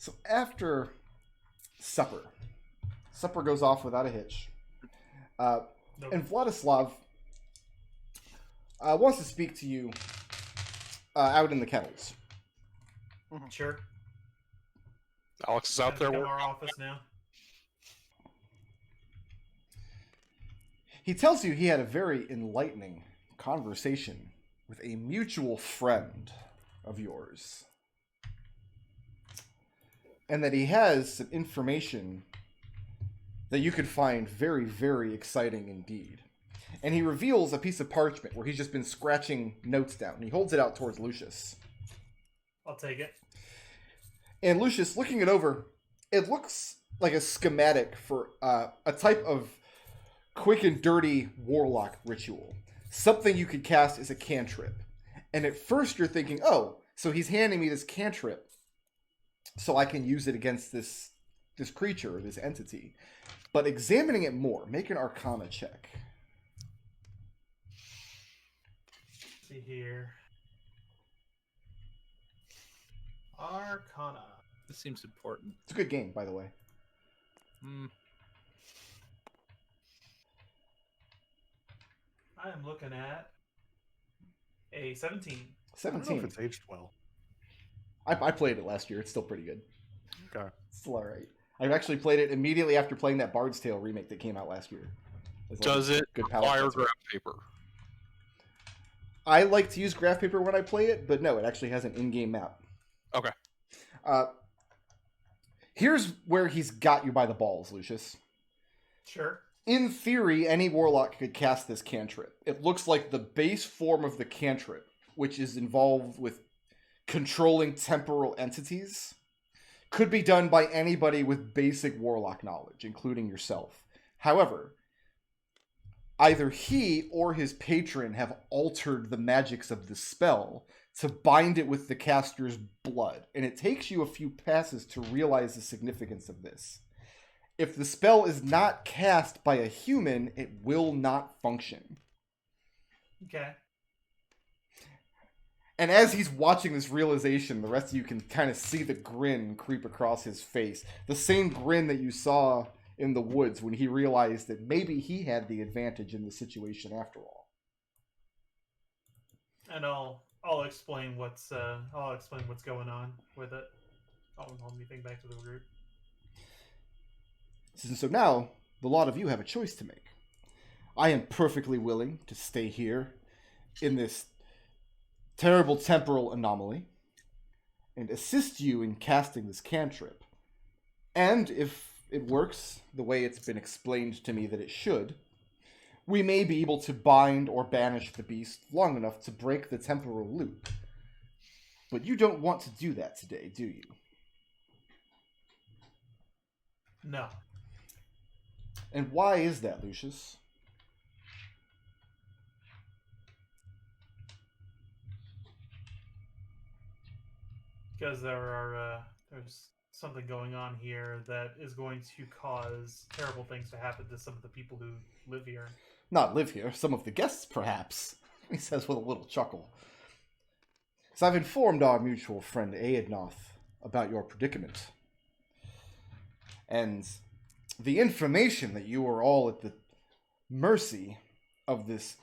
So after supper goes off without a hitch. Nope. And Vladislav wants to speak to you out in the kennels. Sure. Alex is out there Become working. our office now. He tells you he had a very enlightening conversation with a mutual friend of yours. And that he has some information that you could find very, very exciting indeed. And he reveals a piece of parchment where he's just been scratching notes down. He holds it out towards Lucius. I'll take it. And Lucius, looking it over, it looks like a schematic for a type of quick and dirty warlock ritual. Something you could cast as a cantrip. And at first you're thinking, oh, so he's handing me this cantrip so I can use it against this creature, or this entity. But examining it more, make an Arcana check. Let's see here. Arcana. This seems important. It's a good game, by the way. I am looking at a 17. I don't know 17. if it's aged well. I played it last year. It's still pretty good. Okay. It's still alright. I've actually played it immediately after playing that Bard's Tale remake that came out last year. Does it require graph paper? I like to use graph paper when I play it, but no, it actually has an in-game map. Okay. Here's where he's got you by the balls, Lucius. Sure. In theory, any warlock could cast this cantrip. It looks like the base form of the cantrip, which is involved with controlling temporal entities, could be done by anybody with basic warlock knowledge, including yourself. However, either he or his patron have altered the magics of the spell to bind it with the caster's blood, and it takes you a few passes to realize the significance of this. If the spell is not cast by a human, it will not function. Okay. And as he's watching this realization, the rest of you can kind of see the grin creep across his face. The same grin that you saw in the woods when he realized that maybe he had the advantage in the situation after all. And I'll explain what's going on with it. I'll hold anything back to the group. So now, the lot of you have a choice to make. I am perfectly willing to stay here in this terrible temporal anomaly and assist you in casting this cantrip. And if it works the way it's been explained to me that it should, we may be able to bind or banish the beast long enough to break the temporal loop. But you don't want to do that today, do you? No. And why is that, Lucius? Because there's something going on here that is going to cause terrible things to happen to some of the people who live here. Not live here, some of the guests, perhaps, he says with a little chuckle. So I've informed our mutual friend Aednoth about your predicament. And the information that you are all at the mercy of this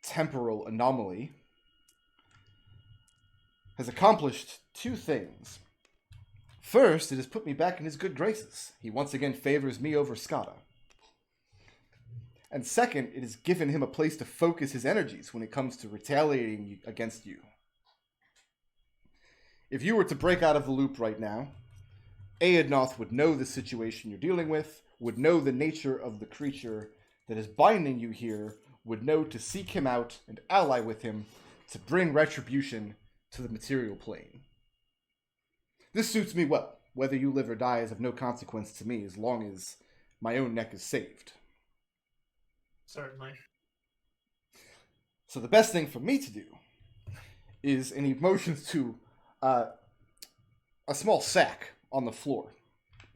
temporal anomaly has accomplished two things. First, it has put me back in his good graces. He once again favors me over Skada. And second, it has given him a place to focus his energies when it comes to retaliating against you. If you were to break out of the loop right now, Aednoth would know the situation you're dealing with, would know the nature of the creature that is binding you here, would know to seek him out and ally with him to bring retribution to the material plane. This suits me well. Whether you live or die is of no consequence to me as long as my own neck is saved. Certainly. So the best thing for me to do is, and he motions to a small sack on the floor.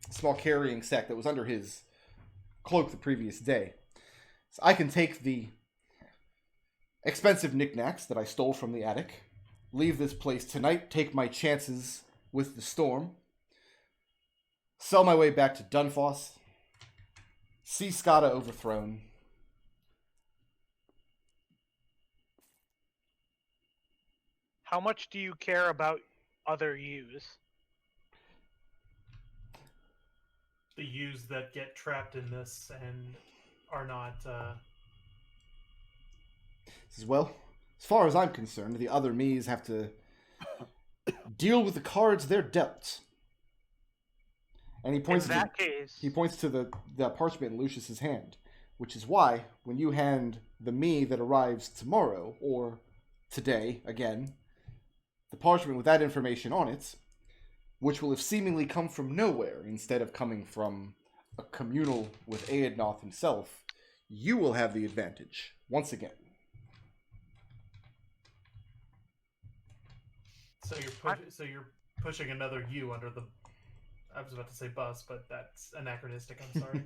A small carrying sack that was under his cloak the previous day. So I can take the expensive knickknacks that I stole from the attic, leave this place tonight, take my chances with the storm, Sell my way back to Dunfoss. See Skada overthrown. How much do you care about other U's? The U's that get trapped in this and are not... Says, well, as far as I'm concerned, the other me's have to deal with the cards they're dealt. And he points to the parchment in Lucius's hand, which is why when you hand the me that arrives tomorrow or today again, the parchment with that information on it, which will have seemingly come from nowhere instead of coming from a communal with Aednoth himself, you will have the advantage once again. So you're pushing another U under the... I was about to say bus, but that's anachronistic. I'm sorry.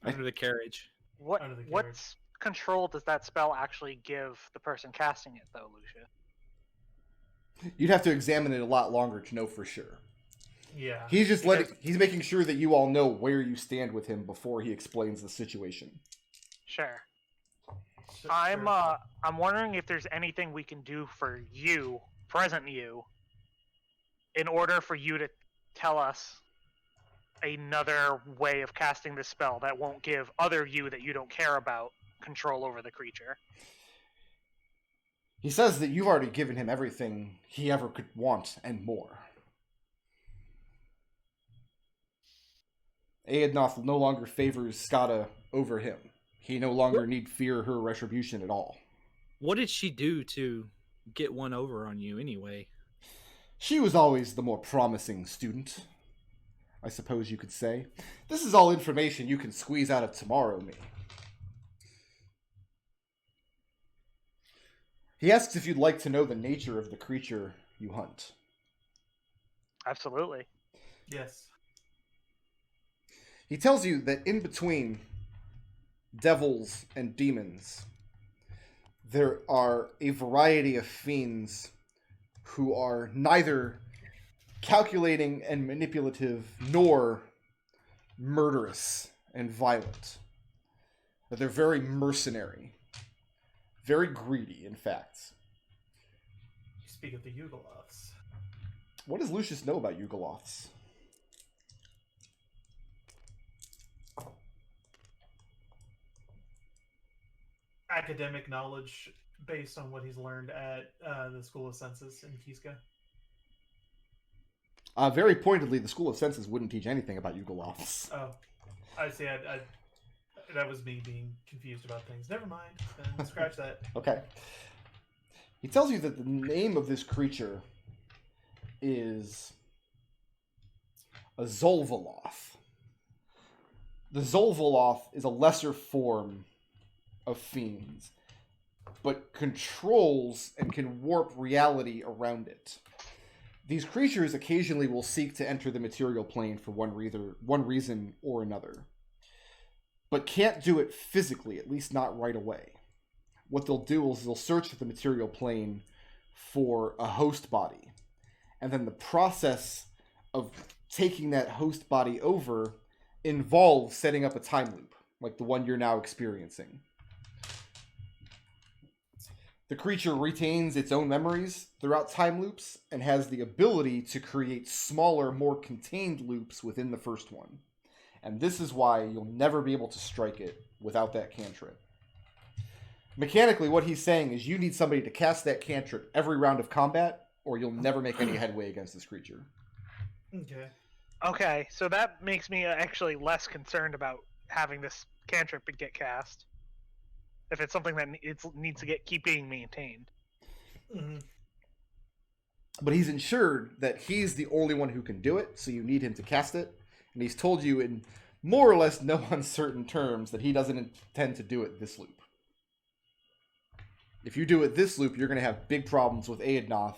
Under the carriage. What control does that spell actually give the person casting it, though, Lucius? You'd have to examine it a lot longer to know for sure. Yeah. He's just he's making sure that you all know where you stand with him before he explains the situation. Sure. Sure. I'm wondering if there's anything we can do for you, present you, in order for you to tell us another way of casting the spell that won't give other you that you don't care about control over the creature. He says that you've already given him everything he ever could want and more. Aednoth no longer favors Skada over him. He no longer need fear her retribution at all. What did she do to get one over on you anyway? She was always the more promising student, I suppose you could say. This is all information you can squeeze out of tomorrow, me. He asks if you'd like to know the nature of the creature you hunt. Absolutely. Yes. He tells you that in between devils and demons, there are a variety of fiends who are neither calculating and manipulative nor murderous and violent. But they're very mercenary. Very greedy, in fact. You speak of the Yugoloths. What does Lucius know about Yugoloths? Academic knowledge based on what he's learned at the School of Senses in Kiska. Very pointedly, the School of Senses wouldn't teach anything about Yugoloths. Oh, I see. I that was me being confused about things. Never mind. Scratch that. Okay. He tells you that the name of this creature is a Zolvaloth. The Zolvaloth is a lesser form of fiends, but controls and can warp reality around it. These creatures occasionally will seek to enter the material plane for one reason or another, but can't do it physically, at least not right away. What they'll do is they'll search the material plane for a host body, and then the process of taking that host body over involves setting up a time loop, like the one you're now experiencing. The creature retains its own memories throughout time loops and has the ability to create smaller, more contained loops within the first one. And this is why you'll never be able to strike it without that cantrip. Mechanically, what he's saying is you need somebody to cast that cantrip every round of combat, or you'll never make any headway against this creature. Okay. Okay, so that makes me actually less concerned about having this cantrip get cast. If it's something that needs to keep being maintained. Mm-hmm. But he's ensured that he's the only one who can do it, so you need him to cast it. And he's told you in more or less no uncertain terms that he doesn't intend to do it this loop. If you do it this loop, you're going to have big problems with Aednoth,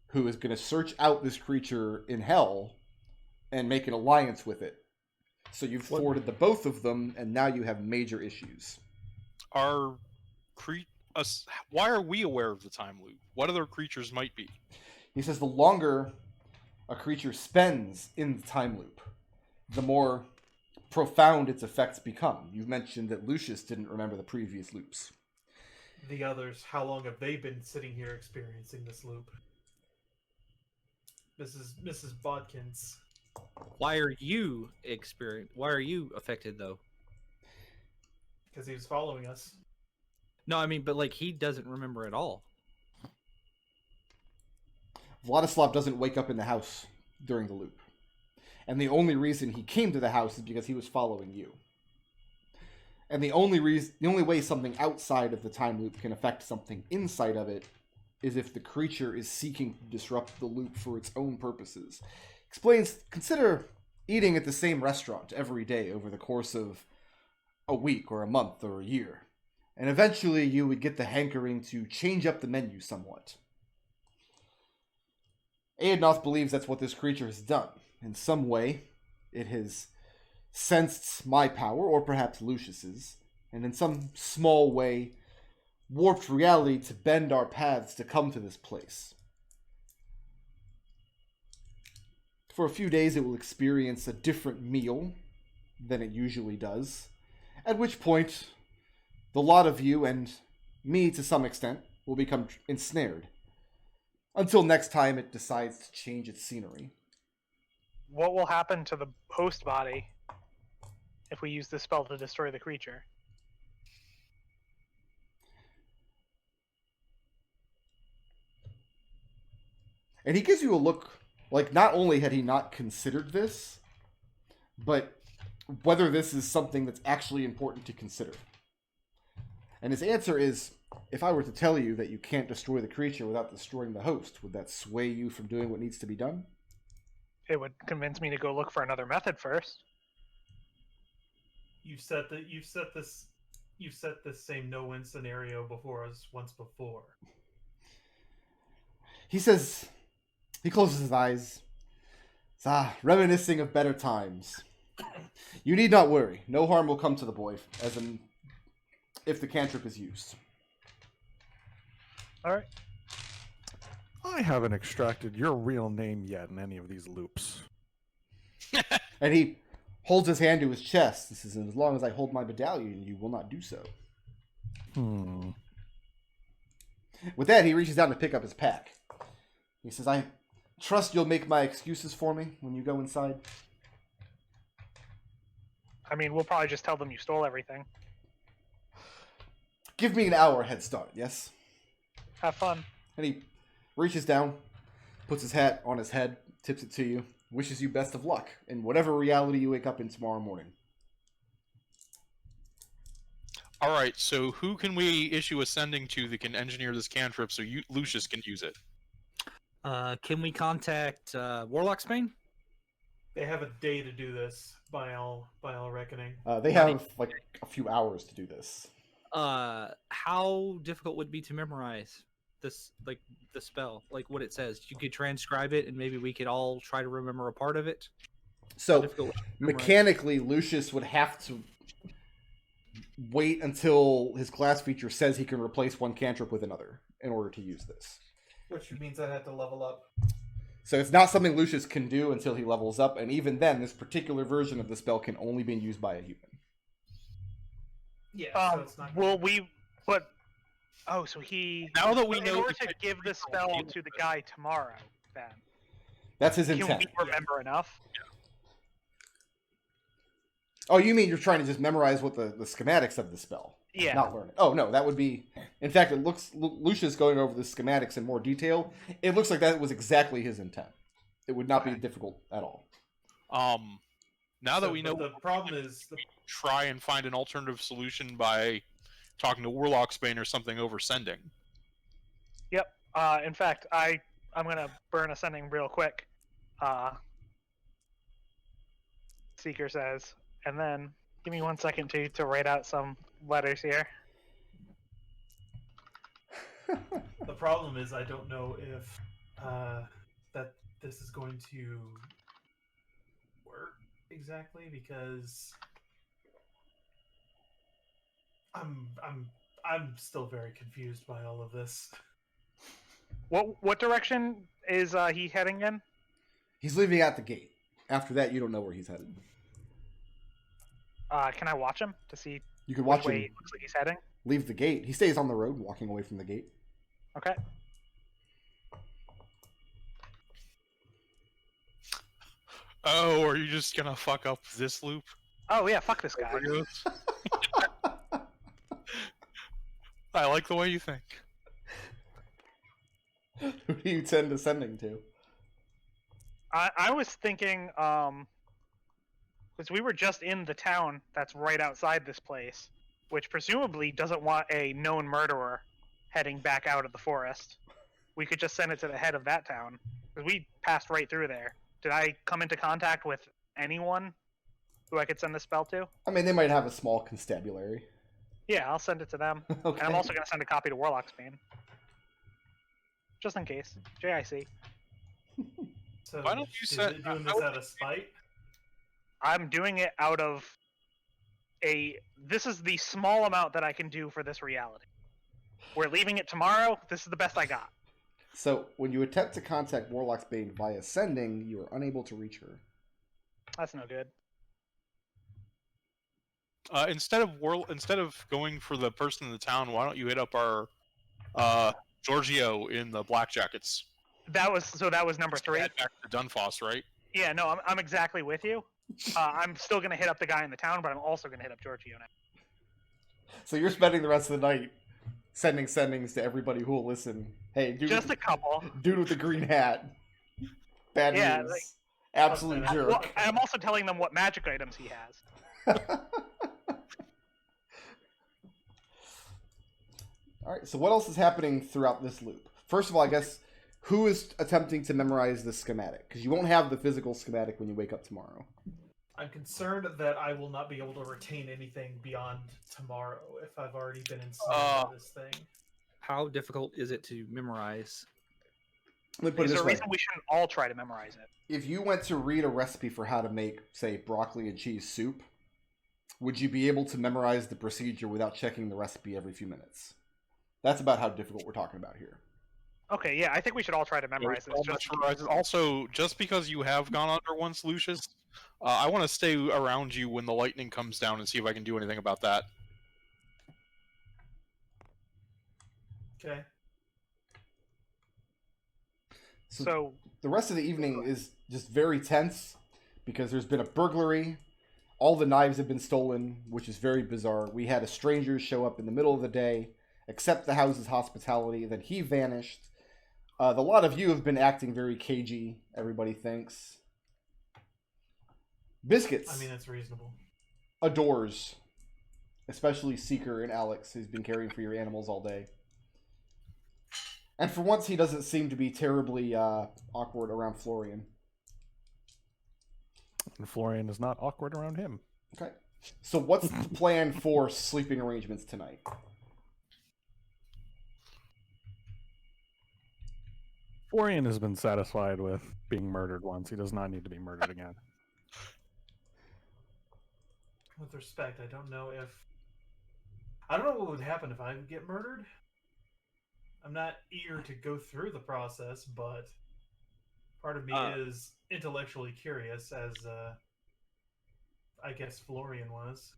who is going to search out this creature in hell and make an alliance with it. So you've thwarted the both of them, and now you have major issues. Why are we aware of the time loop? What other creatures might be? He says the longer a creature spends in the time loop, the more profound its effects become. You've mentioned that Lucius didn't remember the previous loops. The others, how long have they been sitting here experiencing this loop? Mrs. Bodkins. Why are you affected though? Because he was following us. No, I mean, but like he doesn't remember at all. Vladislav doesn't wake up in the house during the loop. And the only reason he came to the house is because he was following you. And the only way something outside of the time loop can affect something inside of it is if the creature is seeking to disrupt the loop for its own purposes. Explains, consider eating at the same restaurant every day over the course of a week or a month or a year. And eventually you would get the hankering to change up the menu somewhat. Aednoth believes that's what this creature has done. In some way, it has sensed my power, or perhaps Lucius's, and in some small way, warped reality to bend our paths to come to this place. For a few days, it will experience a different meal than it usually does, at which point, the lot of you, and me to some extent, will become ensnared. Until next time it decides to change its scenery. What will happen to the host body if we use this spell to destroy the creature? And he gives you a look, like not only had he not considered this, but whether this is something that's actually important to consider. And his answer is, if I were to tell you that you can't destroy the creature without destroying the host, would that sway you from doing what needs to be done? It would convince me to go look for another method first. You've set this same no-win scenario before us once before. He says, he closes his eyes. Reminiscing of better times. You need not worry. No harm will come to the boy, as in, if the cantrip is used. All right. I haven't extracted your real name yet in any of these loops. And he holds his hand to his chest. He says, as long as I hold my medallion, you will not do so. With that, he reaches down to pick up his pack. He says, I trust you'll make my excuses for me when you go inside. I mean, we'll probably just tell them you stole everything. Give me an hour head start, yes? Have fun. And he reaches down, puts his hat on his head, tips it to you, wishes you best of luck in whatever reality you wake up in tomorrow morning. All right, so who can we issue a sending to that can engineer this cantrip so Lucius can use it? Can we contact Warlock Spain? They have a day to do this, by all reckoning. They have like a few hours to do this. How difficult would it be to memorize this, like the spell, like what it says? You could transcribe it, and maybe we could all try to remember a part of it. So mechanically, Lucius would have to wait until his class feature says he can replace one cantrip with another in order to use this. Which means I'd have to level up. So it's not something Lucius can do until he levels up, and even then, this particular version of the spell can only be used by a human. Yeah, so it's not Will we... But... Oh, so he... Now that we know... In order to give the spell to the guy tomorrow, then... That's his Can intent. we remember enough? Oh, you mean you're trying to just memorize what the schematics of the spell? Yeah. Not learn it. Oh, no, that would be... In fact, it looks... Lucius going over the schematics in more detail. It looks like that was exactly his intent. It would not be difficult at all. Now that we know... The problem is... Try and find an alternative solution by talking to Warlock Spain or something over sending. Yep. In fact, I'm going to burn a sending real quick. Seeker says, and then give me 1 second to write out some letters here. The problem is I don't know if that this is going to work exactly, because I'm still very confused by all of this. What direction is he heading in? He's leaving at the gate. After that, you don't know where he's headed. Can I watch him to see You could which watch way him it looks like he's heading? leave the gate. He stays on the road, walking away from the gate. Okay. Oh, are you just gonna fuck up this loop? Oh yeah, fuck this guy. I like the way you think. Who do you tend ascending to? I was thinking, because we were just in the town that's right outside this place, which presumably doesn't want a known murderer heading back out of the forest. We could just send it to the head of that town, because we passed right through there. Did I come into contact with anyone who I could send the spell to? I mean, they might have a small constabulary. Yeah, I'll send it to them. Okay. And I'm also going to send a copy to Warlock's Bane. Just in case. JIC. So Why don't you is set- it doing I this would- out of spite? I'm doing it out of a... This is the small amount that I can do for this reality. We're leaving it tomorrow. This is the best I got. So, when you attempt to contact Warlock's Bane via sending, you are unable to reach her. That's no good. Instead of going for the person in the town, why don't you hit up our Giorgio in the Black Jackets? That was number 3. Head back to Dunfoss, right? Yeah, no, I'm exactly with you. I'm still going to hit up the guy in the town, but I'm also going to hit up Giorgio now. So you're spending the rest of the night sending sendings to everybody who will listen. Hey, dude, Just a couple. dude with the green hat. Bad Yeah, news. like- Absolute jerk. Well, I'm also telling them what magic items he has. Alright, so what else is happening throughout this loop? First of all, I guess, who is attempting to memorize the schematic? Because you won't have the physical schematic when you wake up tomorrow. I'm concerned that I will not be able to retain anything beyond tomorrow if I've already been ensnared by this thing. How difficult is it to memorize? Let me put it Is there this a way. reason we shouldn't all try to memorize it? If you went to read a recipe for how to make, say, broccoli and cheese soup, would you be able to memorize the procedure without checking the recipe every few minutes? That's about how difficult we're talking about here. Okay, yeah, I think we should all try to memorize this. Just Also, just because you have gone under once, Lucius, I want to stay around you when the lightning comes down and see if I can do anything about that. Okay. so The rest of the evening is just very tense because there's been a burglary. All the knives have been stolen, which is very bizarre. We had a stranger show up in the middle of the day, accept the house's hospitality, then he vanished. The lot of you have been acting very cagey, everybody thinks. Biscuits I mean, that's reasonable. adores, especially Seeker and Alex, who's been caring for your animals all day. And for once, he doesn't seem to be terribly awkward around Florian. And Florian is not awkward around him. Okay. So what's the plan for sleeping arrangements tonight? Florian has been satisfied with being murdered once. He does not need to be murdered again. With respect, I don't know what would happen if I would get murdered. I'm not eager to go through the process, but part of me is intellectually curious, as I guess Florian was.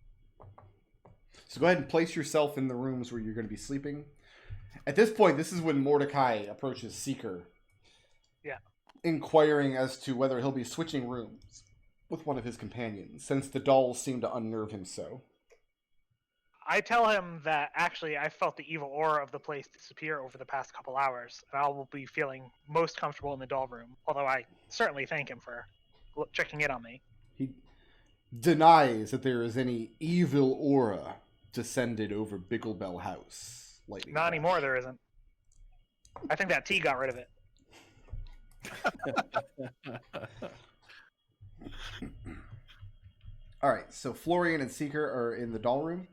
So go ahead and place yourself in the rooms where you're going to be sleeping. At this point, this is when Mordecai approaches Seeker. Yeah. Inquiring as to whether he'll be switching rooms with one of his companions, since the dolls seem to unnerve him so. I tell him that actually I felt the evil aura of the place disappear over the past couple hours, and I will be feeling most comfortable in the doll room, although I certainly thank him for checking in on me. He denies that there is any evil aura descended over Bigglebell House. Lightning Not Flash. anymore, there isn't. I think that tea got rid of it. Alright, so Florian and Seeker are in the doll room.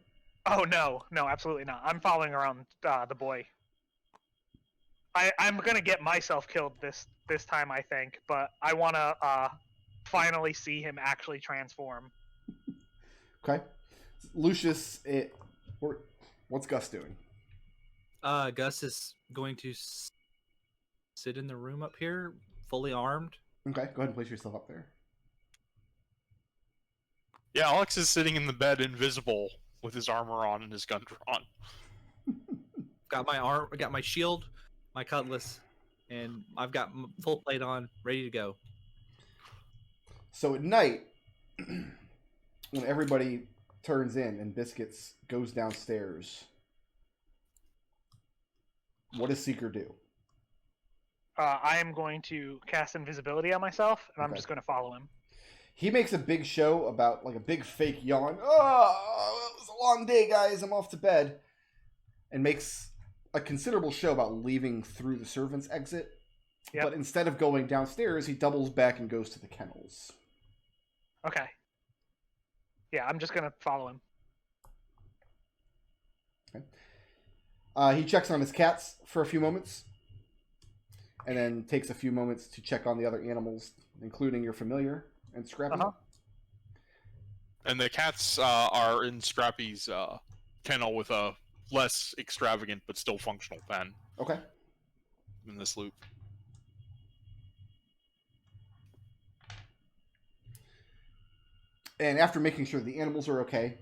Oh no, absolutely not. I'm following around the boy. I'm gonna get myself killed this time, I think, but I want to finally see him actually transform. Okay. Lucius, what's Gus doing? Gus is going to sit in the room up here, fully armed, Okay, go ahead and place yourself up there. Yeah, Alex is sitting in the bed invisible with his armor on and his gun drawn. Got my arm, got my shield, my cutlass, and I've got full plate on, ready to go. So at night, when everybody turns in and Biscuits goes downstairs, what does Seeker do? I am going to cast invisibility on myself, and I'm Okay. just going to follow him. He makes a big show about, like, a big fake yawn. Oh, it was a long day, guys. I'm off to bed. And makes a considerable show about leaving through the servants' exit. Yep. But instead of going downstairs, he doubles back and goes to the kennels. Okay. Yeah, I'm just going to follow him. Okay. He checks on his cats for a few moments. And then takes a few moments to check on the other animals, including your familiar and Scrappy. Uh-huh. And the cats are in Scrappy's kennel with a less extravagant but still functional pen Okay. in this loop. And after making sure the animals are okay,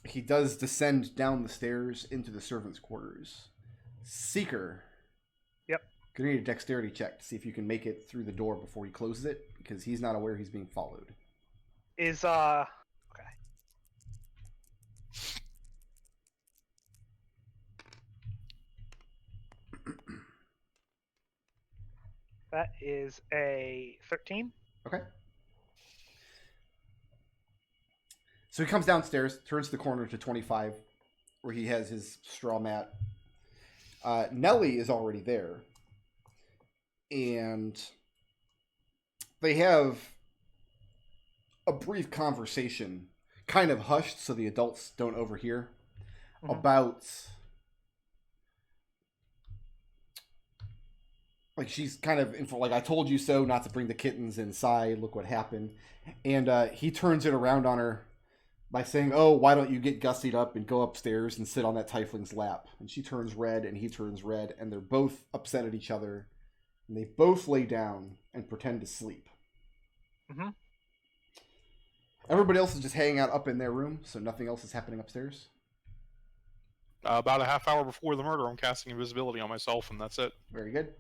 he does descend down the stairs into the servants' quarters. Seeker. Yep. Gonna need a dexterity check to see if you can make it through the door before he closes it, because he's not aware he's being followed. Is, okay. That is a 13. Okay. So he comes downstairs, turns the corner to 25, where he has his straw mat. Nellie is already there. And they have a brief conversation, kind of hushed so the adults don't overhear, about... Like, she's kind of, like, I told you so not to bring the kittens inside, look what happened. And he turns it around on her by saying, oh, why don't you get gussied up and go upstairs and sit on that tiefling's lap? And she turns red and he turns red, and they're both upset at each other. And they both lay down and pretend to sleep. Mm-hmm. Everybody else is just hanging out up in their room, so nothing else is happening upstairs. About a half hour before the murder, I'm casting invisibility on myself, and that's it. Very good.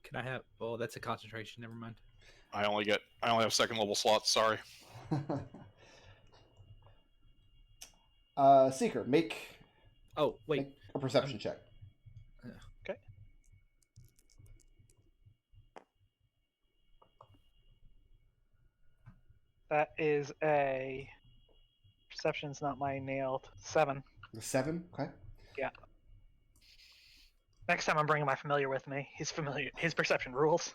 Can I have? Oh, that's a concentration. Never mind. I only have second level slots. Sorry. Seeker, make Oh, wait. make a perception check. Okay. That is a... Perception's not my nailed. 7. The 7, okay. Yeah. Next time I'm bringing my familiar with me. His perception rules.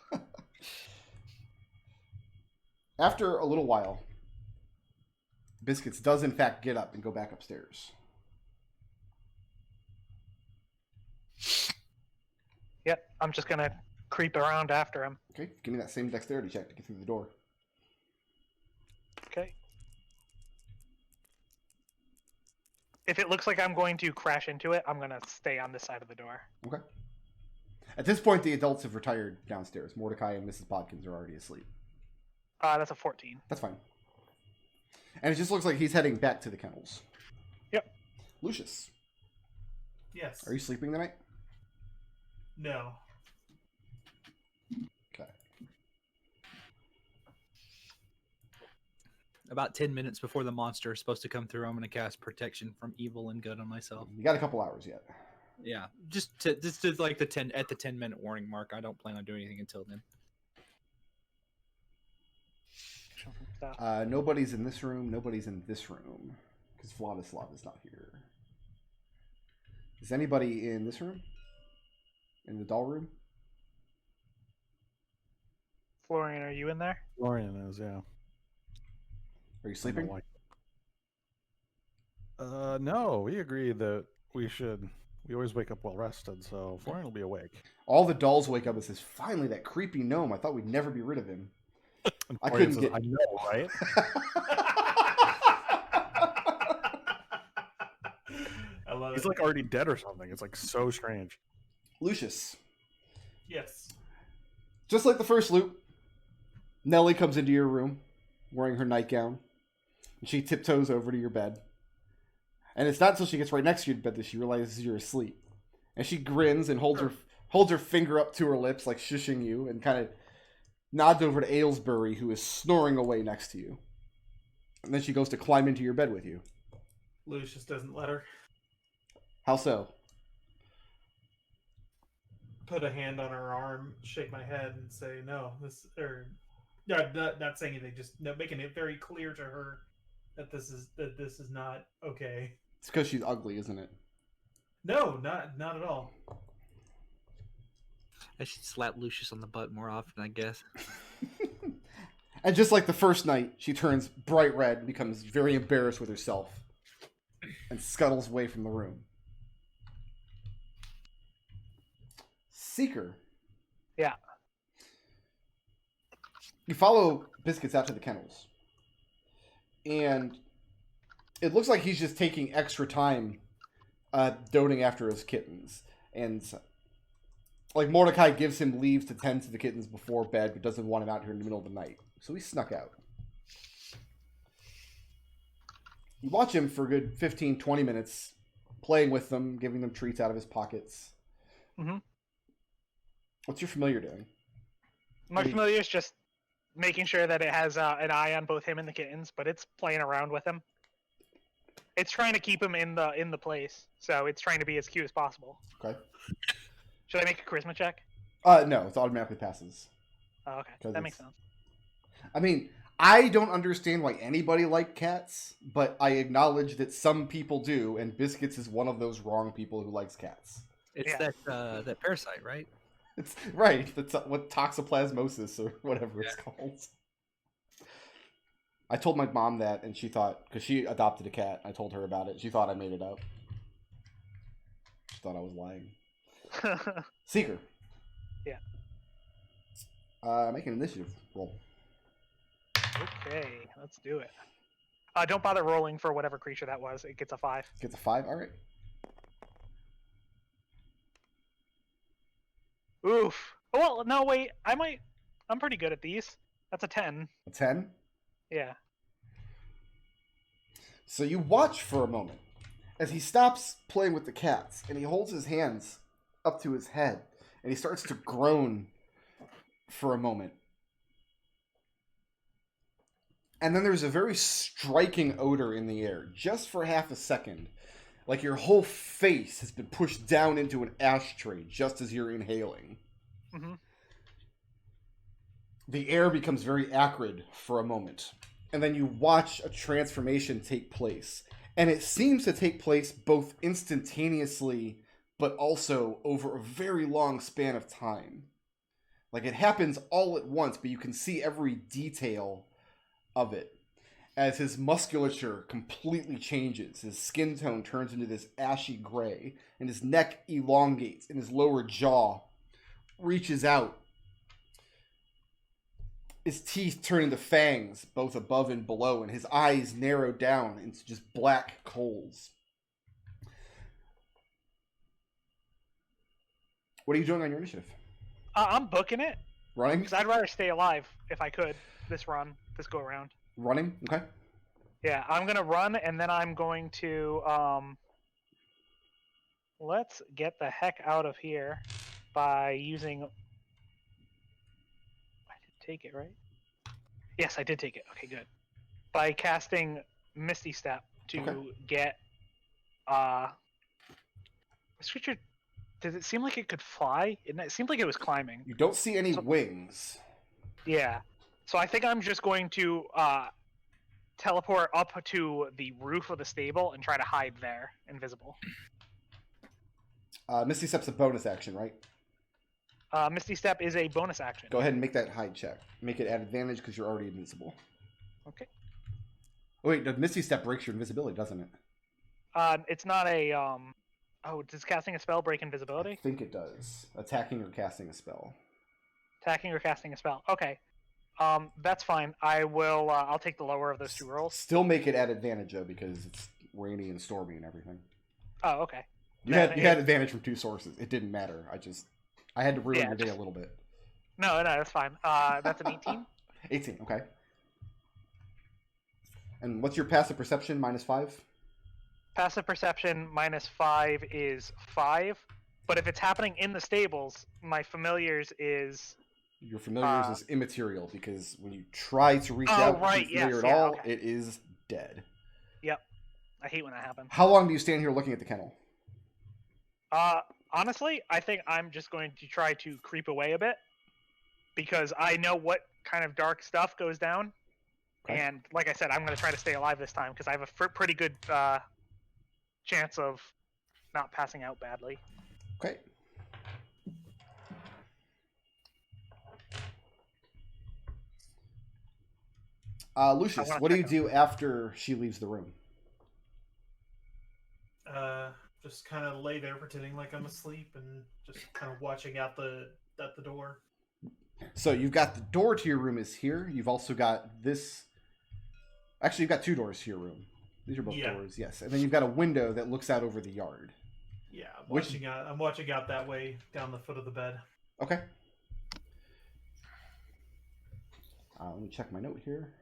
After a little while, Biscuits does in fact get up and go back upstairs. Yep, I'm just gonna creep around after him. Okay, give me that same dexterity check to get through the door. Okay. If it looks like I'm going to crash into it, I'm gonna stay on this side of the door. Okay. At this point, the adults have retired downstairs. Mordecai and Mrs. Bodkins are already asleep. That's a 14. That's fine. And it just looks like he's heading back to the kennels. Yep. Lucius, Yes. are you sleeping tonight? No. Okay. About 10 minutes before the monster is supposed to come through, I'm going to cast protection from evil and good on myself. You got a couple hours yet. Yeah, just to like the 10-minute warning mark. I don't plan on doing anything until then. Nobody's in this room. Nobody's in this room. Because Vladislav is not here. Is anybody in this room? In the doll room? Florian, are you in there? Florian is, yeah. Are you sleeping? No, we agreed that we always wake up well rested, so Florian will be awake. All the dolls wake up and says, finally, that creepy gnome. I thought we'd never be rid of him. And I Florian couldn't says, get... I know, right? I love but He's like already dead or something. It's like so strange. Lucius. yes. Just like the first loop, Nellie comes into your room wearing her nightgown, and she tiptoes over to your bed. And it's not until she gets right next to your bed that she realizes you're asleep. And she grins and holds her finger up to her lips, like shushing you, and kind of nods over to Aylesbury, who is snoring away next to you. And then she goes to climb into your bed with you. Lucius doesn't let her. How so? Put a hand on her arm, shake my head, and say no. Not saying anything, just making it very clear to her that this is not okay. It's because she's ugly, isn't it? No, not at all. I should slap Lucius on the butt more often, I guess. And just like the first night, she turns bright red and becomes very embarrassed with herself and scuttles away from the room. Seeker. Yeah. You follow Biscuits out to the kennels. And it looks like he's just taking extra time doting after his kittens. And like Mordecai gives him leave to tend to the kittens before bed, but doesn't want him out here in the middle of the night. So he snuck out. You watch him for a good 15, 20 minutes, playing with them, giving them treats out of his pockets. Mm-hmm. What's your familiar doing? My familiar is just making sure that it has an eye on both him and the kittens, but it's playing around with him. It's trying to keep him in the place, so it's trying to be as cute as possible. Okay. Should I make a charisma check? No, it automatically passes. Oh, okay, that makes sense. I mean, I don't understand why anybody liked cats, but I acknowledge that some people do, and Biscuits is one of those wrong people who likes cats. It's that parasite, right? It's right. That's what toxoplasmosis or whatever it's called. I told my mom that, and she thought, because she adopted a cat, I told her about it. She thought I made it up. She thought I was lying. Seeker. Yeah. Make an initiative roll. Okay, let's do it. Don't bother rolling for whatever creature that was. It gets a 5. Gets a 5. All right. Oof. Oh, well, no, wait. I'm pretty good at these. That's a 10. A 10. Yeah. So you watch for a moment as he stops playing with the cats, and he holds his hands up to his head, and he starts to groan for a moment. And then there's a very striking odor in the air, just for half a second. Like your whole face has been pushed down into an ashtray just as you're inhaling. Mm-hmm. The air becomes very acrid for a moment. And then you watch a transformation take place. And it seems to take place both instantaneously, but also over a very long span of time. Like it happens all at once, but you can see every detail of it. As his musculature completely changes, his skin tone turns into this ashy gray, and his neck elongates, and his lower jaw reaches out. His teeth turn into fangs, both above and below, and his eyes narrow down into just black coals. What are you doing on your initiative? I'm booking it. Running? Because I'd rather stay alive if I could this go around. Running? Okay. Yeah, I'm going to run, and then I'm going to, let's get the heck out of here by using, I did take it, right? Yes, I did take it. Okay, good. By casting Misty Step to get, this creature, does it seem like it could fly? It seemed like it was climbing. You don't see any wings. Yeah. So I think I'm just going to teleport up to the roof of the stable and try to hide there, invisible. Misty Step's a bonus action, right? Misty Step is a bonus action. Go ahead and make that hide check. Make it at advantage because you're already invincible. Okay. Oh, wait, the Misty Step breaks your invisibility, doesn't it? It's not a Oh, does casting a spell break invisibility? I think it does. Attacking or casting a spell. Attacking or casting a spell. Okay. That's fine. I will. I'll take the lower of those two rolls. Still make it at advantage though, because it's rainy and stormy and everything. Oh, okay. You had advantage from 2 sources. It didn't matter. I had to ruin your day a little bit. No, that's fine. That's an 18. 18, okay. And what's your passive perception? -5? Passive perception -5 is 5. But if it's happening in the stables, my familiars is... Your familiars is immaterial, because when you try to reach out to your familiar at all, it is dead. Yep. I hate when that happens. How long do you stand here looking at the kennel? Honestly, I think I'm just going to try to creep away a bit, because I know what kind of dark stuff goes down. Okay. And like I said, I'm going to try to stay alive this time, because I have a pretty good chance of not passing out badly. Okay. Lucius, what do you do after she leaves the room? Just kind of lay there pretending like I'm asleep and just kind of watching out at the door. So you've got the door to your room is here. You've also got this. Actually, you've got 2 doors to your room. These are both doors, yes. And then you've got a window that looks out over the yard. Yeah, I'm watching out that way down the foot of the bed. Okay. Let me check my note here.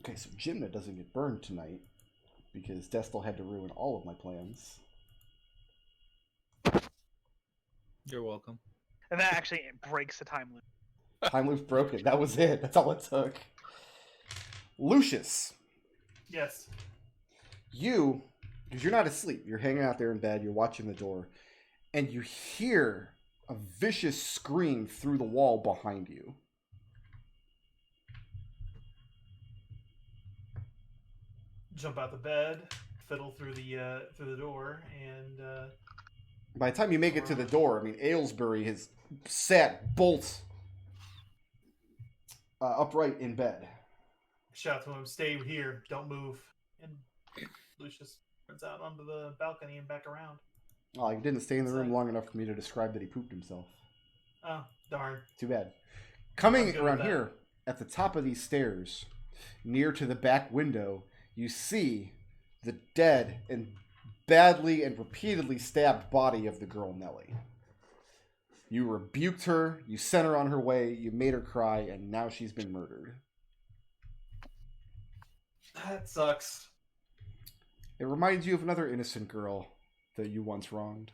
Okay, so Gymna doesn't get burned tonight because Destil had to ruin all of my plans. You're welcome. And that actually breaks the time loop. Time loop's broken. That was it. That's all it took. Lucius. Yes. You, because you're not asleep, you're hanging out there in bed, you're watching the door, and you hear a vicious scream through the wall behind you. Jump out the bed, fiddle through the door, and by the time you make it to the door, I mean, Aylesbury has sat bolt upright in bed. Shout to him, "Stay here, don't move." And Lucius runs out onto the balcony and back around. Oh, he didn't stay in the room long enough for me to describe that he pooped himself. Oh, darn. Too bad. Coming around here, at the top of these stairs, near to the back window, you see the dead and badly and repeatedly stabbed body of the girl Nellie. You rebuked her, you sent her on her way, you made her cry, and now she's been murdered. That sucks. It reminds you of another innocent girl that you once wronged.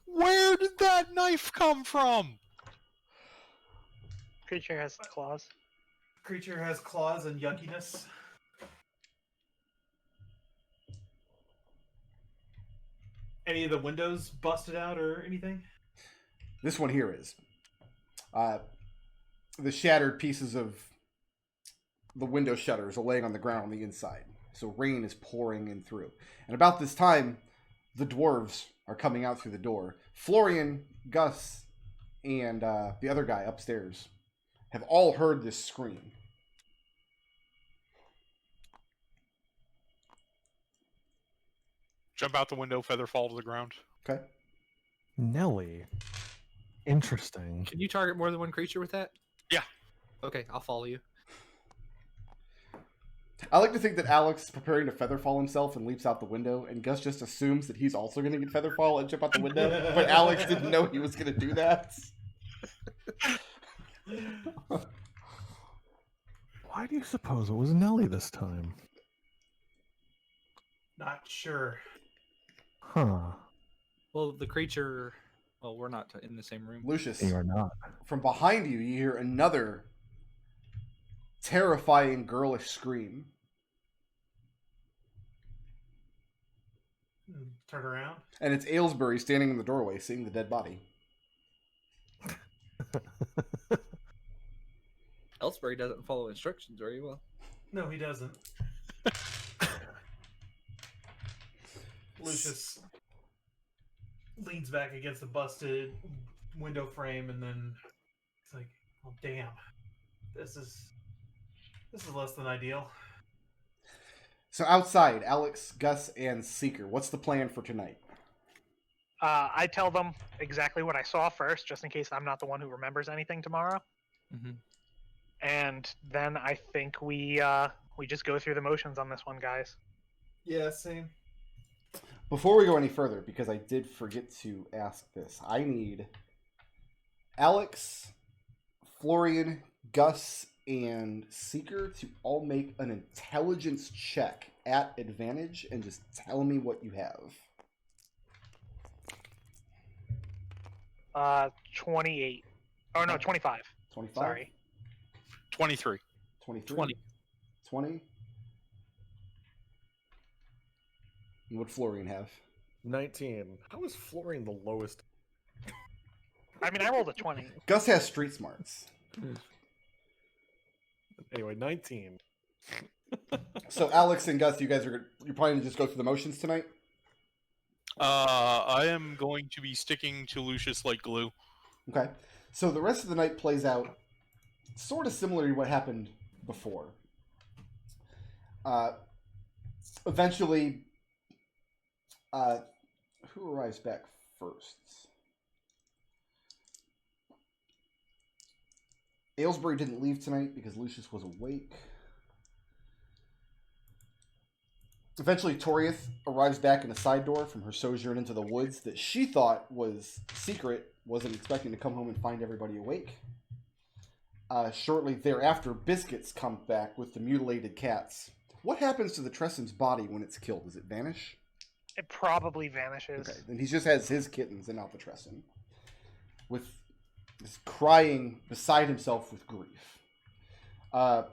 Where did that knife come from? Creature has claws. Creature has claws and yuckiness. Any of the windows busted out or anything? This one here is. The shattered pieces of the window shutters are laying on the ground on the inside. So rain is pouring in through. And about this time, the dwarves are coming out through the door. Florian, Gus, and the other guy upstairs have all heard this scream. Jump out the window, feather fall to the ground. Okay. Nelly. Interesting. Can you target more than one creature with that? Yeah. Okay, I'll follow you. I like to think that Alex is preparing to feather fall himself and leaps out the window, and Gus just assumes that he's also going to get feather fall and jump out the window, but Alex didn't know he was going to do that. Why do you suppose it was Nelly this time? Not sure. Huh. Well, the creature... Well, we're not in the same room. Lucius, You are not. from behind you, you hear another terrifying girlish scream. Turn around. And it's Aylesbury standing in the doorway, seeing the dead body. Aylesbury doesn't follow instructions very well. No, he doesn't. Lucius leans back against the busted window frame, and then it's like, "Oh damn, this is less than ideal." So outside, Alex, Gus, and Seeker, what's the plan for tonight? I tell them exactly what I saw first, just in case I'm not the one who remembers anything tomorrow. Mhm. And then I think we just go through the motions on this one, guys. Yeah, same. Before we go any further, because I did forget to ask this, I need Alex, Florian, Gus, and Seeker to all make an intelligence check at advantage and just tell me what you have. 28. Oh no, 25. 25? Sorry. 23. 23? 20. 20? And what Florian have? 19. How is Florian the lowest? I mean, I rolled a 20. Gus has street smarts. Anyway, 19. So Alex and Gus, you're probably gonna just go through the motions tonight? I am going to be sticking to Lucius like glue. Okay. So the rest of the night plays out sort of similar to what happened before. Eventually, who arrives back first? Aylesbury didn't leave tonight because Lucius was awake. Eventually, Toriath arrives back in a side door from her sojourn into the woods that she thought was secret, wasn't expecting to come home and find everybody awake. Shortly thereafter, Biscuits comes back with the mutilated cats. What happens to the Tressen's body when it's killed? Does it vanish? It probably vanishes. Okay, then he just has his kittens and not the Tressen. With this crying beside himself with grief.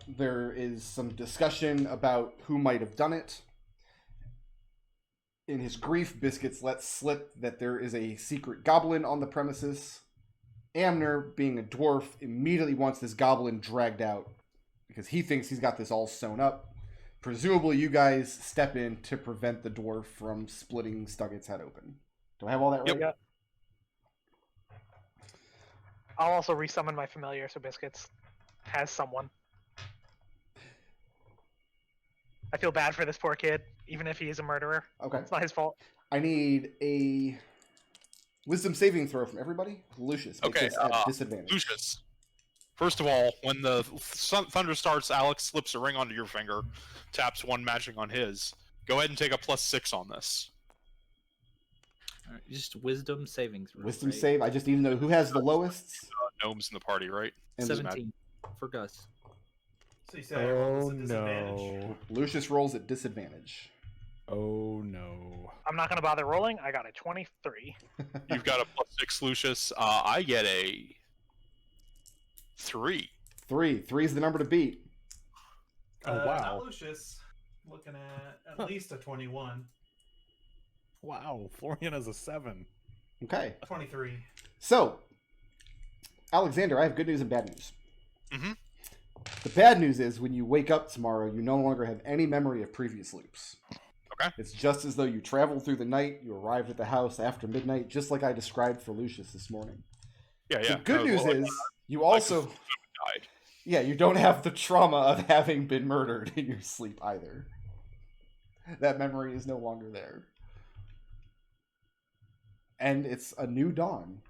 There is some discussion about who might have done it. In his grief, Biscuits lets slip that there is a secret goblin on the premises. Amner, being a dwarf, immediately wants this goblin dragged out because he thinks he's got this all sewn up. Presumably, you guys step in to prevent the dwarf from splitting Stuggett's head open. Do I have all that right? Yep. I'll also resummon my familiar so Biscuits has someone. I feel bad for this poor kid, even if he is a murderer. Okay. It's not his fault. I need a wisdom saving throw from everybody. Lucius, make Okay, this at disadvantage. Lucius. First of all, when the thunder starts, Alex slips a ring onto your finger, taps one matching on his. Go ahead and take a +6 on this. All right, just wisdom saving throw. Wisdom right? save. I just need to know who has the lowest. Gnomes in the party, right? And 17 for Gus. So you say I roll Oh this at disadvantage. no. Lucius rolls at disadvantage. Oh no. I'm not going to bother rolling. I got a 23. You've got a +6, Lucius. I get a 3. 3. 3 is the number to beat. Oh Not wow. Lucius. Looking at least a 21. Wow. Florian has a 7. Okay. 23. So, Alexander, I have good news and bad news. Mhm. The bad news is when you wake up tomorrow, you no longer have any memory of previous loops. Okay. It's just as though you traveled through the night, you arrived at the house after midnight, just like I described for Lucius this morning. Yeah, yeah. The good news well, is you also... died. Yeah, you don't have the trauma of having been murdered in your sleep either. That memory is no longer there. And it's a new dawn.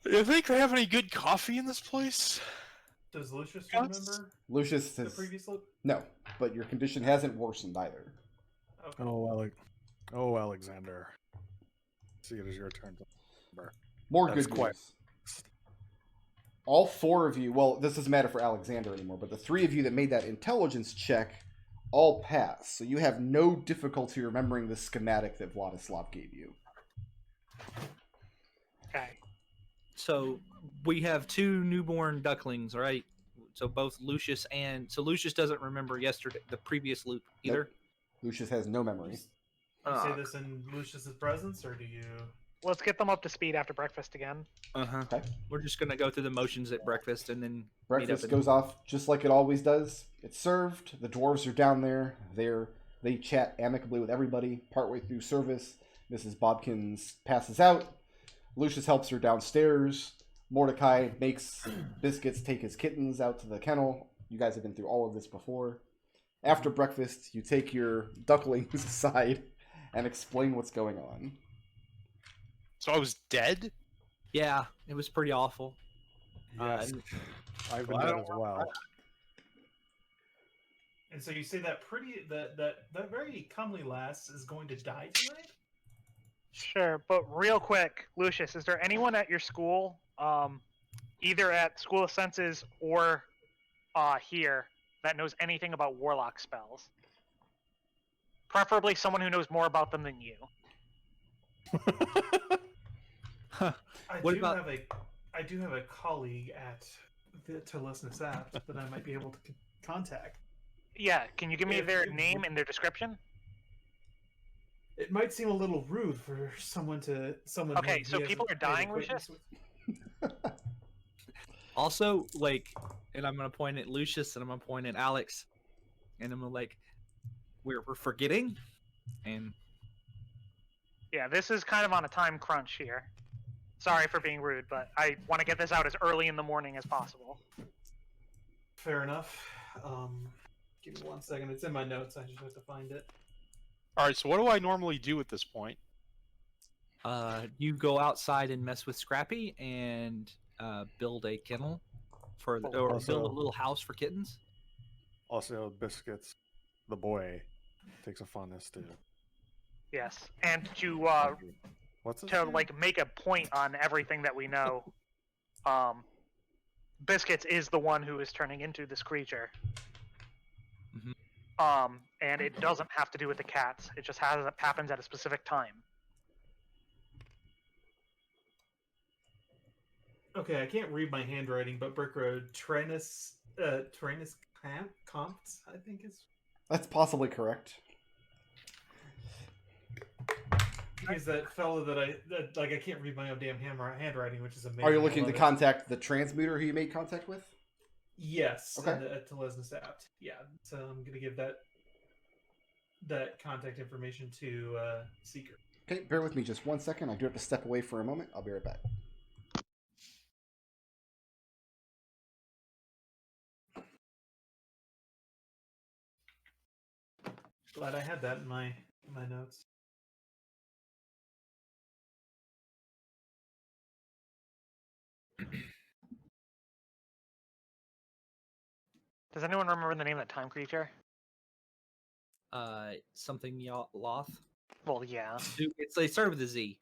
You think they have any good coffee in this place? Does Lucius Yes. remember Lucius the has... previous loop? No, but your condition hasn't worsened either. Okay. Oh, Alexander. See, it is your turn to remember. More That's good quite- news. All 4 of you, well, this doesn't matter for Alexander anymore, but the 3 of you that made that intelligence check all pass. So you have no difficulty remembering the schematic that Vladislav gave you. Okay. So we have 2 newborn ducklings, right? So both Lucius and Lucius doesn't remember the previous loop either. Nope. Lucius has no memory. You Ah. say this in Lucius's presence, or do you? Let's get them up to speed after breakfast again. Uh-huh. Okay. We're just gonna go through the motions at breakfast and then Breakfast meet up goes off just like it always does. It's served. The dwarves are down there. They chat amicably with everybody. Partway through service, Mrs. Bodkins passes out. Lucius helps her downstairs. Mordecai makes Biscuits take his kittens out to the kennel. You guys have been through all of this before. After breakfast, you take your ducklings aside and explain what's going on. So I was dead? Yeah, it was pretty awful. Yes, and- I've been Well, I dead don't as well. And so you say that that very comely lass is going to die tonight? Sure, but real quick, Lucius, is there anyone at your school, either at School of Senses or here, that knows anything about Warlock spells? Preferably someone who knows more about them than you. I What do about- have a colleague at the Telesnus app that I might be able to contact. Yeah, can you give me If their you name would- and their description? It might seem a little rude for someone Okay, who so he people hasn't are made dying, acquaintance with. Also, like, and I'm gonna point at Lucius and I'm gonna point at Alex, and I'm gonna like, we're forgetting, and Yeah, this is kind of on a time crunch here. Sorry for being rude, but I want to get this out as early in the morning as possible. Fair enough. Give me 1 second. It's in my notes. I just have to find it. All right. So what do I normally do at this point? you go outside and mess with Scrappy and build a kennel for or build Also- a little house for kittens. Also, Biscuits, the boy, takes a fondness to. Yes, and to What's his to name? like make a point on everything that we know. Biscuits is the one who is turning into this creature. And it doesn't have to do with the cats. It just happens at a specific time. Okay, I can't read my handwriting, but Brick Road Trenus Compt, I think is. That's possibly correct. He's that fellow that I can't read my own damn handwriting, which is amazing. Are you I looking to love it. contact the transmuter who you made contact with? Yes. Okay. At Telesnis apt. Yeah. So I'm gonna give that contact information to Seeker. Okay, bear with me just 1 second. I do have to step away for a moment. I'll be right back. Glad I had that in my notes. Does anyone remember the name of that time creature? Something Loth. Well, yeah. They started with a Z.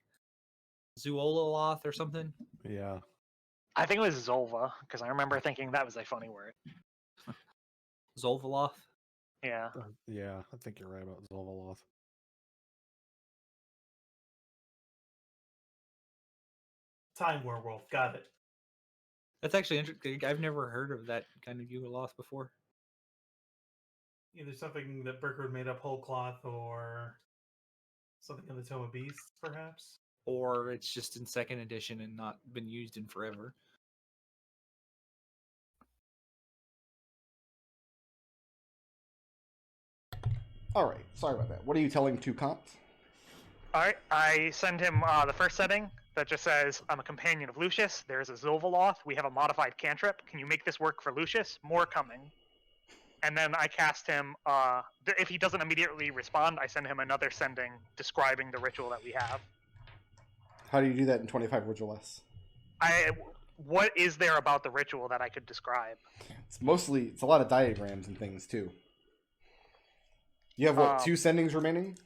Zoololoth or something. Yeah. I think it was Zolva, because I remember thinking that was a funny word. Zolvaloth. Yeah. Yeah, I think you're right about Zolvaloth. Time Werewolf. Got it. That's actually interesting. I've never heard of that kind of Yugoloth before. Either something that Brickroad made up whole cloth or something in the Tome of Beasts, perhaps. Or it's just in second edition and not been used in forever. All right, sorry about that. What are you telling to Compt? Alright, I send him the first setting that just says, I'm a companion of Lucius. There's a Zolvaloth. We have a modified cantrip. Can you make this work for Lucius? More coming. And then I cast him. If he doesn't immediately respond, I send him another sending describing the ritual that we have. How do you do that in 25 words or less? What is there about the ritual that I could describe? It's a lot of diagrams and things too. You have what, 2 sendings remaining?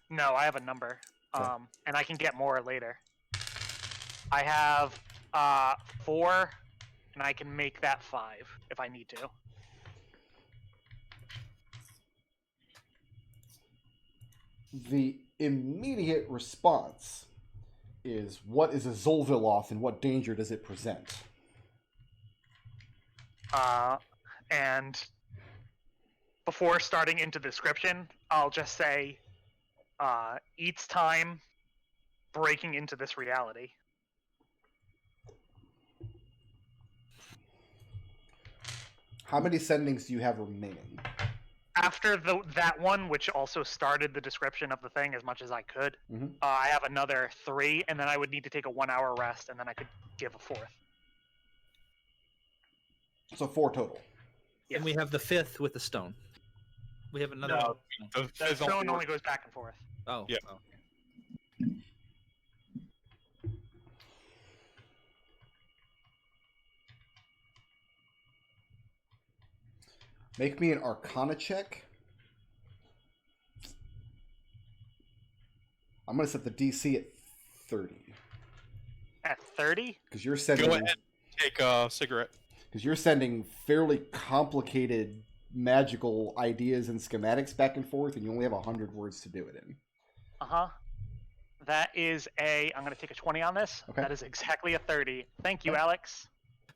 No, I have a number. Okay. And I can get more later. I have 4, and I can make that 5 if I need to. The immediate response is, what is a Zolviloth and what danger does it present? And before starting into the description, I'll just say, eats time breaking into this reality. How many sendings do you have remaining? After that one, which also started the description of the thing as much as I could, Mhm. I have another 3, and then I would need to take a 1-hour rest, and then I could give a 4th. So 4 total. Yes. And we have the 5th with the stone. We have another. No. The The fifth stone only goes back and forth. Oh. Yeah. Oh. Make me an Arcana check. I'm going to set the DC at 30. At 30? Because you're sending... Go ahead and take a cigarette. Because you're sending fairly complicated magical ideas and schematics back and forth, and you only have 100 words to do it in. Uh-huh. That is a... I'm going to take a 20 on this. Okay. That is exactly a 30. Thank you, Alex.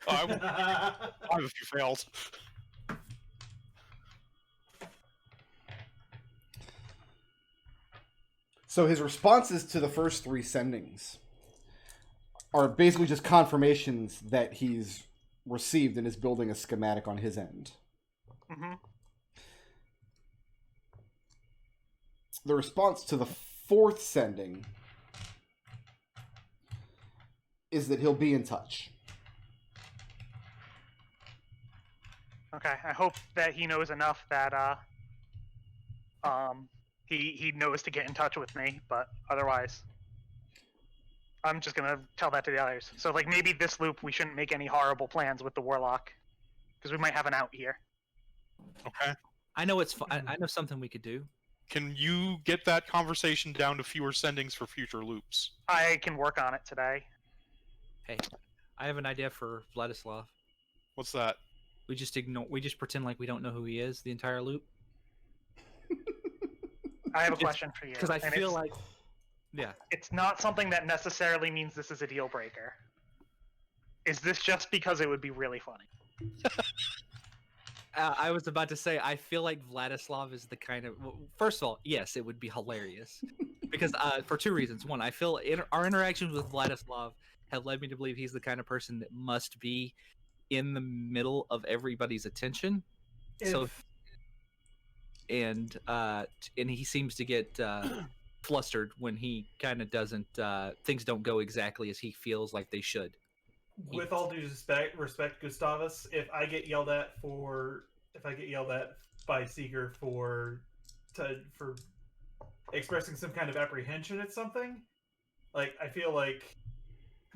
Oh, I would if you failed. So his responses to the first 3 sendings are basically just confirmations that he's received and is building a schematic on his end. Mm-hmm. The response to the 4th sending is that he'll be in touch. Okay, I hope that he knows enough that he knows to get in touch with me, but otherwise I'm just gonna tell that to the others. So like maybe this loop we shouldn't make any horrible plans with the Warlock, because we might have an out here. Okay. I know it's. I know something we could do. Can you get that conversation down to fewer sendings for future loops? I can work on it today. Hey, I have an idea for Vladislav. What's that? We just ignore. We just pretend like we don't know who he is the entire loop. I have a question for you. Because I and feel it's- like, yeah, it's not something that necessarily means this is a deal breaker. Is this just because it would be really funny? I was about to say I feel like Vladislav is the kind of. Well, first of all, yes, it would be hilarious because for 2 reasons. One, I feel our interactions with Vladislav have led me to believe he's the kind of person that must be in the middle of everybody's attention. So, and he seems to get flustered when he kind of doesn't. Things don't go exactly as he feels like they should. With all due respect, Gustavus, if I get yelled at by Seeker for expressing some kind of apprehension at something, like I feel like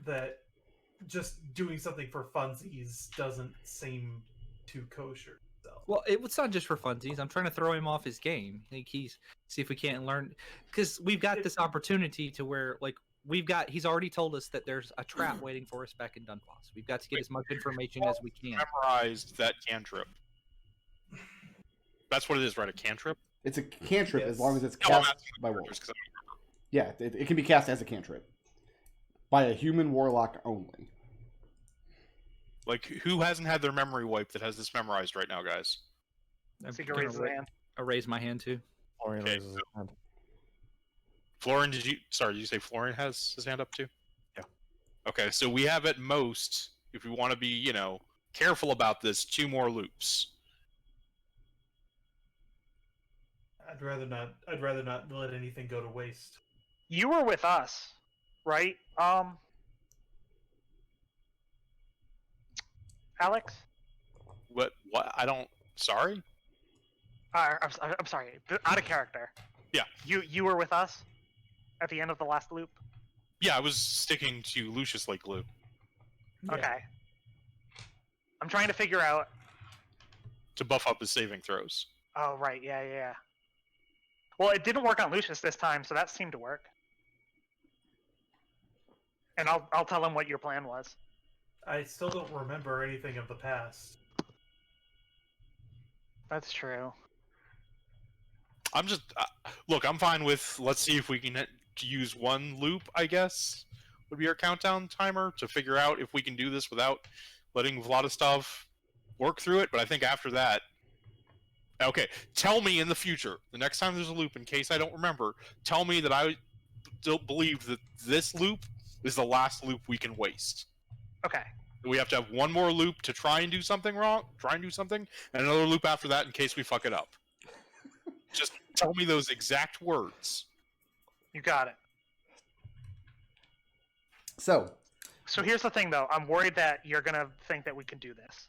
that just doing something for funsies doesn't seem too kosher. So. Well, it's not just for funsies. I'm trying to throw him off his game. Like see if we can't learn, because we've got this opportunity to where like. He's already told us that there's a trap waiting for us back in Dunboss. We've got to get as much information as we can. Memorized that cantrip. That's what it is, right? A cantrip? It's a cantrip as long as it's No, I'm cast asking by the warlock. characters 'cause I don't Yeah, remember. it can be cast as a cantrip. By a human warlock only. Like, who hasn't had their memory wiped that has this memorized right now, guys? I'm Seeker gonna raises his hand. raise my hand too. Florian Okay, raises his hand. Florian, did you say Florian has his hand up too? Yeah. Okay, so we have at most, if we want to be, careful about this, 2 more loops. I'd rather not let anything go to waste. You were with us, right? Alex? What? I don't... Sorry? I'm sorry. Out of character. Yeah. You were with us at the end of the last loop? Yeah, I was sticking to Lucius like glue. Yeah. Okay. I'm trying to figure out... To buff up his saving throws. Oh, right. Yeah. Well, it didn't work on Lucius this time, so that seemed to work. And I'll tell him what your plan was. I still don't remember anything of the past. That's true. I'm just... look, I'm fine with... Let's see if we can use 1 loop, I guess, would be our countdown timer, to figure out if we can do this without letting Vladislav work through it. But I think after that... Okay, tell me in the future, the next time there's a loop, in case I don't remember, tell me that I don't believe that this loop is the last loop we can waste. Okay. We have to have 1 more loop to try and do something wrong, and another loop after that in case we fuck it up. Just tell me those exact words. You got it. So here's the thing, though. I'm worried that you're going to think that we can do this.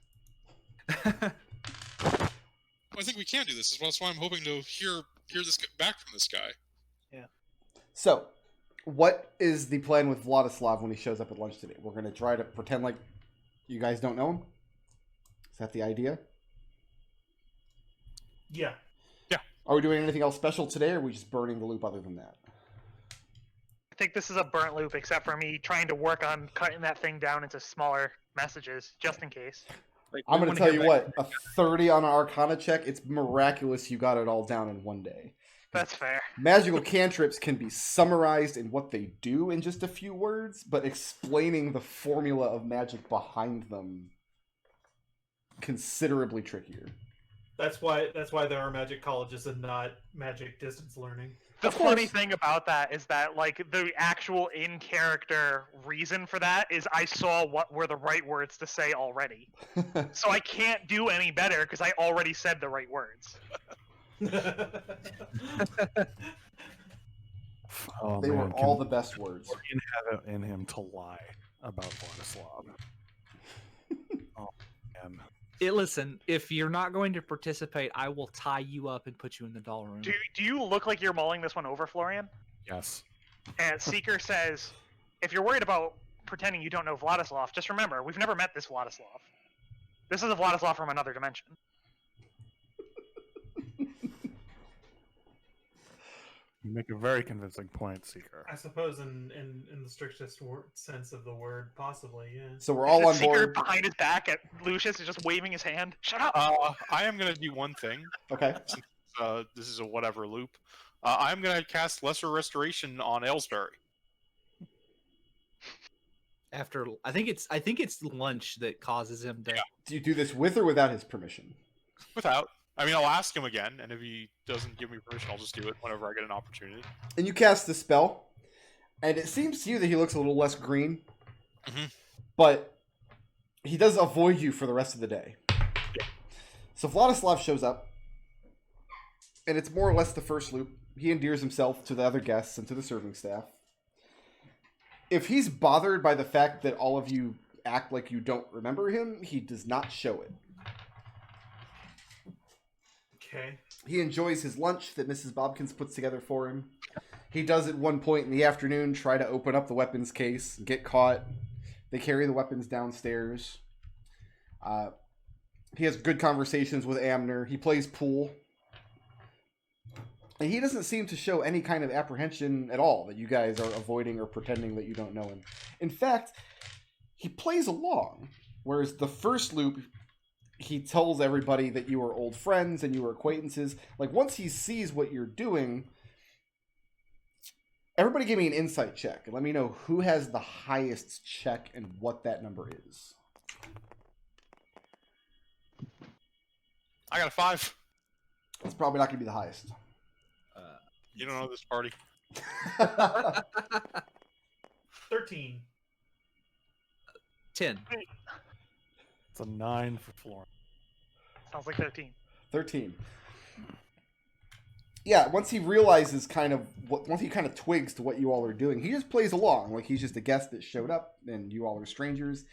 I think we can do this. That's why I'm hoping to hear this back from this guy. So, what is the plan with Vladislav when he shows up at lunch today? We're going to try to pretend like you guys don't know him? Is that the idea? Yeah. Are we doing anything else special today, or are we just burning the loop other than that? I think this is a burnt loop, except for me trying to work on cutting that thing down into smaller messages, just in case. Like, I'm we going to wanna tell hear you back what, a 30 on an Arcana check, it's miraculous you got it all down in one day. That's fair. Magical cantrips can be summarized in what they do in just a few words, but explaining the formula of magic behind them considerably trickier. That's why there are magic colleges and not magic distance learning. The Of course. funny thing about that is that, like, the actual in-character reason for that is I saw what were the right words to say already. So I can't do any better because I already said the right words. Oh, They man, were all the best words. Florian have it in him to lie about Vladislav. Oh, man. Listen, if you're not going to participate, I will tie you up and put you in the doll room. Do you look like you're mulling this one over, Florian? Yes. And Seeker says, if you're worried about pretending you don't know Vladislav, just remember, we've never met this Vladislav. This is a Vladislav from another dimension. You make a very convincing point, Seeker. I suppose in the strictest sense of the word, possibly, yeah. So we're all on Seeker board. behind his back at Lucius is just waving his hand. Shut up! I am going to do one thing. Okay. This is a whatever loop. I'm going to cast Lesser Restoration on Aylesbury. After I think it's lunch that causes him to. Yeah. Do you do this with or without his permission? Without. I mean, I'll ask him again, and if he doesn't give me permission, I'll just do it whenever I get an opportunity. And you cast the spell, and it seems to you that he looks a little less green, but he does avoid you for the rest of the day. So Vladislav shows up, and it's more or less the first loop. He endears himself to the other guests and to the serving staff. If he's bothered by the fact that all of you act like you don't remember him, he does not show it. Okay. He enjoys his lunch that Mrs. Bobkins puts together for him. He does at one point in the afternoon try to open up the weapons case and get caught. They carry the weapons downstairs. He has good conversations with Amner. He plays pool. And he doesn't seem to show any kind of apprehension at all that you guys are avoiding or pretending that you don't know him. In fact, he plays along. Whereas the first loop, he tells everybody that you are old friends and you are acquaintances. Like, once he sees what you're doing, everybody give me an insight check and let me know who has the highest check and what that number is. I got a 5. It's probably not going to be the highest. You don't know this party. 13. 10. It's a 9 for Florian. Sounds like 13. 13. Yeah, once he realizes once he kind of twigs to what you all are doing, he just plays along. Like, he's just a guest that showed up and you all are strangers.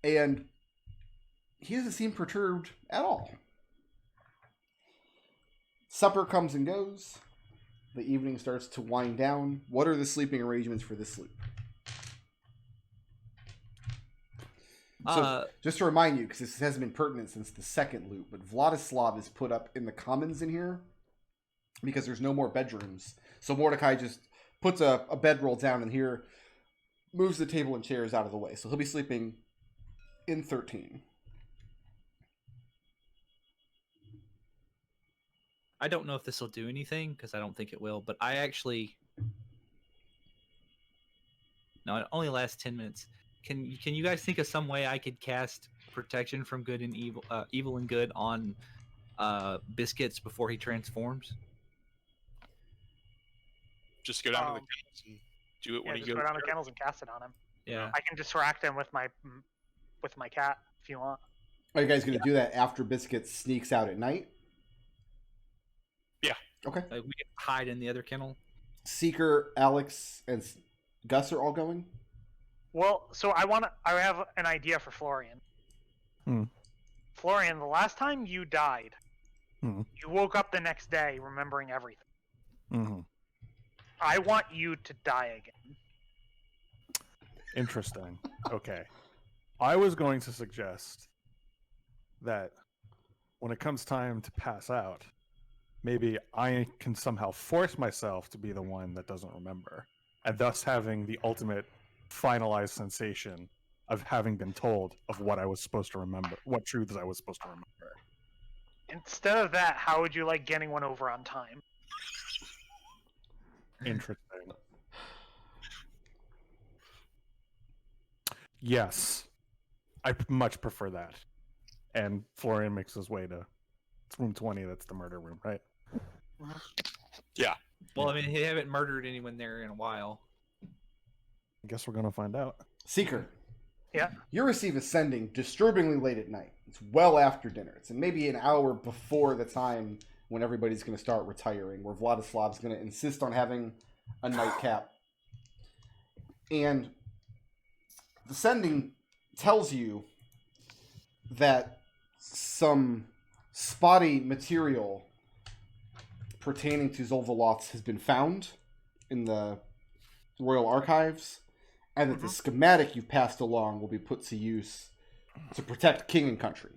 And he doesn't seem perturbed at all. Supper comes and goes. The evening starts to wind down. What are the sleeping arrangements for this loop? So, just to remind you, because this hasn't been pertinent since the second loop, but Vladislav is put up in the commons in here because there's no more bedrooms. So Mordecai just puts a bedroll down in here, moves the table and chairs out of the way. So he'll be sleeping in 13. I don't know if this will do anything because I don't think it will, but I actually. No, it only lasts 10 minutes. Can you guys think of some way I could cast protection from good and evil, evil and good on Biscuits before he transforms? Just go down to the kennels and do it when he just goes. go down the kennels and cast it on him. Yeah. I can distract him with my cat if you want. Are you guys going to do that after Biscuit sneaks out at night? Yeah. Okay. Like we can hide in the other kennel. Seeker, Alex, and Gus are all going? Well, so I have an idea for Florian. Florian, the last time you died, you woke up the next day remembering everything. I want you to die again. Interesting. Okay. I was going to suggest that when it comes time to pass out, maybe I can somehow force myself to be the one that doesn't remember, and thus having the ultimate finalized sensation of having been told of what I was supposed to remember, what truths I was supposed to remember. Instead of that, how would you like getting one over on time? Interesting. Yes, I much prefer that. And Florian makes his way to room 20. That's the murder room, right? Yeah. Well, I mean, he haven't murdered anyone there in a while. I guess we're gonna find out. Seeker. Yeah. You receive a sending disturbingly late at night. It's well after dinner. It's maybe an hour before the time when everybody's going to start retiring, where Vladislav's going to insist on having a nightcap. And the sending tells you that some spotty material pertaining to Zolvaloths has been found in the Royal Archives, and that the schematic you passed along will be put to use to protect king and country.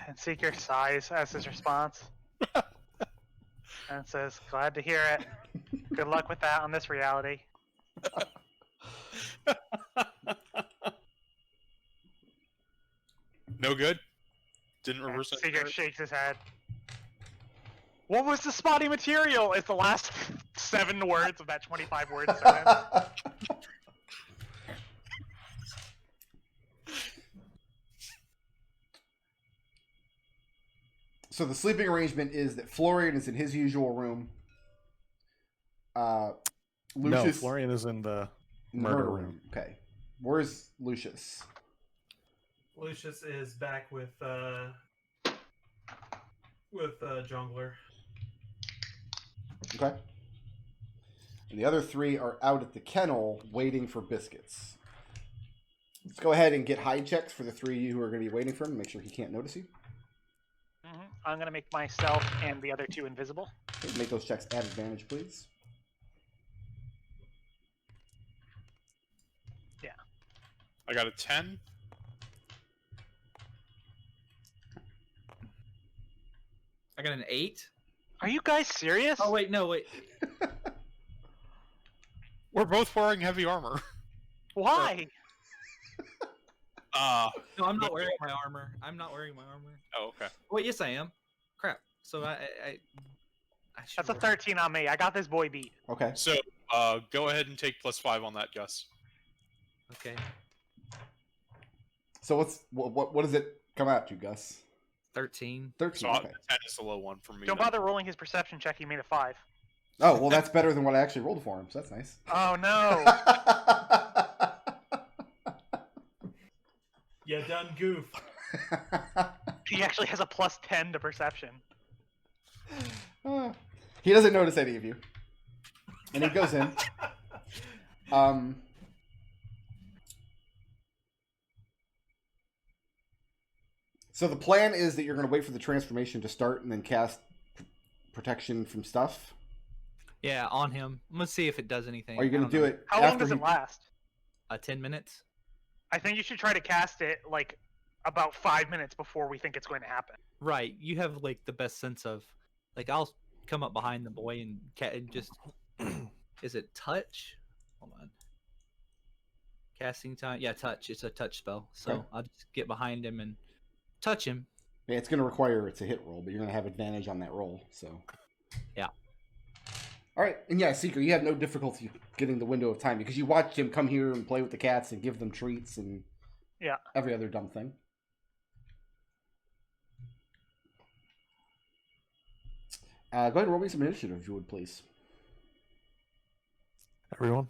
And Seeker sighs as his response. And says, glad to hear it. Good luck with that on this reality. No good? Didn't And reverse Seeker engineer it? shakes his head. What was the spotty material? It's the last 7 words of that 25 word sentence. So the sleeping arrangement is that Florian is in his usual room. No, Lucius Florian is in the in the murder room. Okay. Where's Lucius? Lucius is back with Jungler. Okay. And the other 3 are out at the kennel waiting for biscuits. Let's go ahead and get hide checks for the 3 of you who are going to be waiting for him. Make sure he can't notice you. I'm going to make myself and the other 2 invisible. Okay, make those checks at advantage, please. Yeah. I got a 10. I got an 8. Are you guys serious? Oh wait, no wait. We're both wearing heavy armor. Why? No, I'm not wearing my armor. I'm not wearing my armor. Oh, okay. Wait, yes I am. Crap. So I should That's a roll. 13 on me. I got this boy beat. Okay. So, go ahead and take +5 on that, Gus. Okay. So what does it come out to, Gus? 13. 13. So Okay. 10 is the low one for me. Don't then. bother rolling his perception check. He made a 5. Oh, well, that's better than what I actually rolled for him, so that's nice. Oh no! You done goof. He actually has a +10 to perception. He doesn't notice any of you. And he goes in. So the plan is that you're going to wait for the transformation to start and then cast protection from stuff. Yeah, on him. Let's see if it does anything. Are you going to do it How long after does it last? 10 minutes. I think you should try to cast it like about 5 minutes before we think it's going to happen. Right. You have like the best sense of like I'll come up behind the boy and just is it touch? Hold on. Casting time. Yeah, touch. It's a touch spell. So Okay. I'll just get behind him and touch him. Yeah, it's going to require it's a hit roll, but you're going to have advantage on that roll. So. Yeah. All right, and yeah, Seeker, you have no difficulty getting the window of time because you watched him come here and play with the cats and give them treats and every other dumb thing. Go ahead and roll me some initiative, if you would, please. Everyone?